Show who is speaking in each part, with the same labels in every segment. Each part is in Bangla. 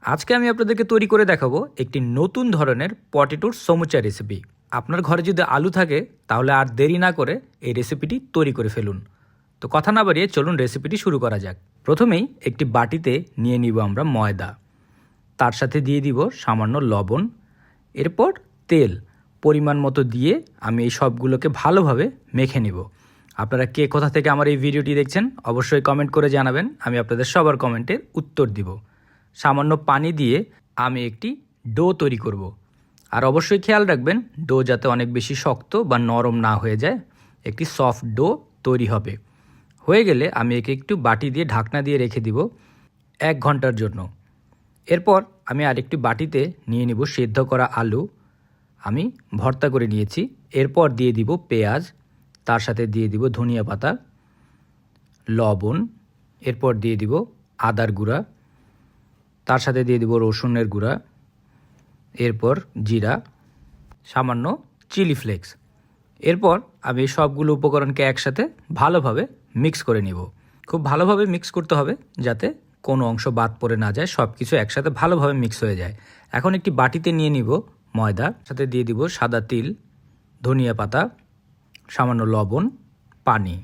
Speaker 1: আজকে আমি আপনাদেরকে তৈরি করে দেখাবো একটি নতুন ধরনের পটেটোর সমুচা রেসিপি। আপনার ঘরে যদি আলু থাকে তাহলে আর দেরি না করে এই রেসিপিটি তৈরি করে ফেলুন। তো কথা না বাড়িয়ে চলুন রেসিপিটি শুরু করা যাক। প্রথমেই একটি বাটিতে নিয়ে নিব আমরা ময়দা, তার সাথে দিয়ে দিব সামান্য লবণ, এরপর তেল পরিমাণ মতো দিয়ে আমি এই সবগুলোকে ভালোভাবে মেখে নিব। আপনারা কে কোথা থেকে আমার এই ভিডিওটি দেখছেন অবশ্যই কমেন্ট করে জানাবেন, আমি আপনাদের সবার কমেন্টের উত্তর দিব। সামান্য পানি দিয়ে আমি একটি ডো তৈরি করব। আর অবশ্যই খেয়াল রাখবেন ডো যাতে অনেক বেশি শক্ত বা নরম না হয়ে যায়, একটি সফট ডো তৈরি হবে। হয়ে গেলে আমি একে একটু বাটি দিয়ে ঢাকনা দিয়ে রেখে দিব 1 ঘন্টার জন্য। এরপর আমি আরেকটি বাটিতে নিয়ে নিব সেদ্ধ করা আলু, আমি ভর্তা করে নিয়েছি। এরপর দিয়ে দিব পেঁয়াজ, তার সাথে দিয়ে দিব ধনিয়া পাতা, লবণ, এরপর দিয়ে দিব আদার গুঁড়া, তার সাথে দিয়ে দিব রসুনের গুঁড়া, এরপর জিরা, সামান্য চিলি ফ্লেক্স। এরপর আমি সবগুলো উপকরণকে একসাথে ভালোভাবে মিক্স করে নিব। খুব ভালোভাবে মিক্স করতে হবে যাতে কোনো অংশ বাদ পড়ে না যায়, সব কিছু একসাথে ভালোভাবে মিক্স হয়ে যায়। এখন একটি বাটিতে নিয়ে নিব ময়দা, সাথে দিয়ে দিব সাদা তিল, ধনিয়া পাতা, সামান্য লবণ, পানি।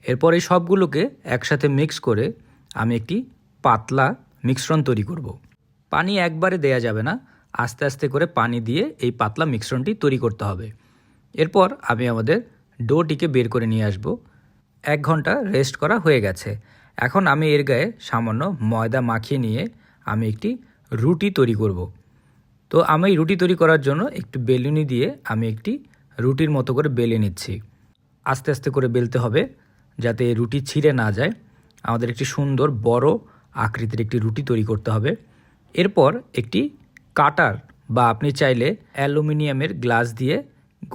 Speaker 1: এরপর এই সবগুলোকে একসাথে মিক্স করে আমি একটি পাতলা মিশ্রণ তৈরি করব। পানি একবারে দেয়া যাবে না, আস্তে আস্তে করে পানি দিয়ে এই পাতলা মিশ্রণটি তৈরি করতে হবে। এরপর আমি আমাদের ডোটিকে বের করে নিয়ে আসব। 1 ঘন্টা রেস্ট করা হয়ে গেছে। এখন আমি এর গায়ে সামান্য ময়দা মাখিয়ে নিয়ে আমি একটি রুটি তৈরি করব। তো আমি রুটি তৈরি করার জন্য একটু বেলুনি দিয়ে আমি একটি রুটির মতো করে বেলে নিচ্ছি। আস্তে আস্তে করে বেলতে হবে যাতে রুটি ছিঁড়ে না যায়। আমাদের একটি সুন্দর বড় আকৃতির একটি রুটি তৈরি করতে হবে। এরপর একটি কাটার বা আপনি চাইলে অ্যালুমিনিয়ামের গ্লাস দিয়ে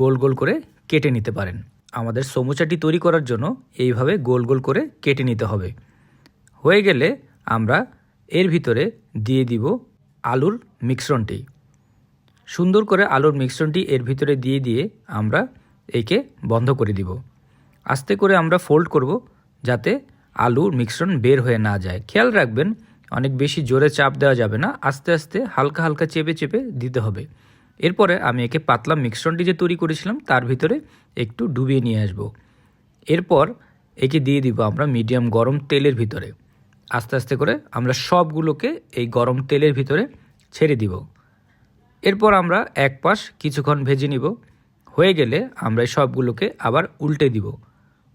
Speaker 1: গোল গোল করে কেটে নিতে পারেন। আমাদের সমুচাটি তৈরি করার জন্য এইভাবে গোল গোল করে কেটে নিতে হবে। হয়ে গেলে আমরা এর ভিতরে দিয়ে দিব আলুর মিশ্রণটি। সুন্দর করে আলুর মিশ্রণটি এর ভিতরে দিয়ে দিয়ে আমরা একে বন্ধ করে দিব। আস্তে করে আমরা ফোল্ড করব যাতে আলুর মিশ্রণ বের হয়ে না যায়। খেয়াল রাখবেন অনেক বেশি জোরে চাপ দেওয়া যাবে না, আস্তে আস্তে হালকা হালকা চেপে চেপে দিতে হবে। এরপরে আমি একে পাতলা মিশ্রণটি যে তৈরি করেছিলাম তার ভিতরে একটু ডুবিয়ে নিয়ে আসব। এরপর একে দিয়ে দিব আমরা মিডিয়াম গরম তেলের ভিতরে। আস্তে আস্তে করে আমরা সবগুলোকে এই গরম তেলের ভিতরে ছেড়ে দিব। এরপর আমরা এক পাশ কিছুক্ষণ ভেজে নিব। হয়ে গেলে আমরা সবগুলোকে আবার উল্টে দিব।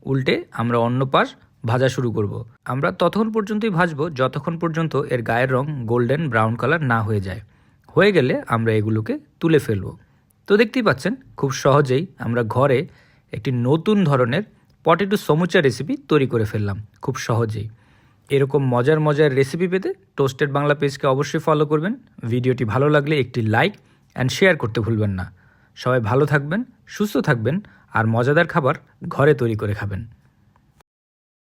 Speaker 1: উল্টে আমরা অন্য পাশ ভাজা শুরু করব। আমরা ততক্ষণ পর্যন্তই ভাজবো যতক্ষণ পর্যন্ত এর গায়ের রং গোল্ডেন ব্রাউন কালার না হয়ে যায়। হয়ে গেলে আমরা এগুলোকে তুলে ফেলব। তো দেখতেই পাচ্ছেন খুব সহজেই আমরা ঘরে একটি নতুন ধরনের পটেটো সমুচা রেসিপি তৈরি করে ফেললাম খুব সহজেই। এরকম মজার মজার রেসিপি পেতে টোস্টেড বাংলা পেজকে অবশ্যই ফলো করবেন। ভিডিওটি ভালো লাগলে একটি লাইক অ্যান্ড শেয়ার করতে ভুলবেন না। সবাই ভালো থাকবেন, সুস্থ থাকবেন আর মজাদার খাবার ঘরে তৈরি করে খাবেন।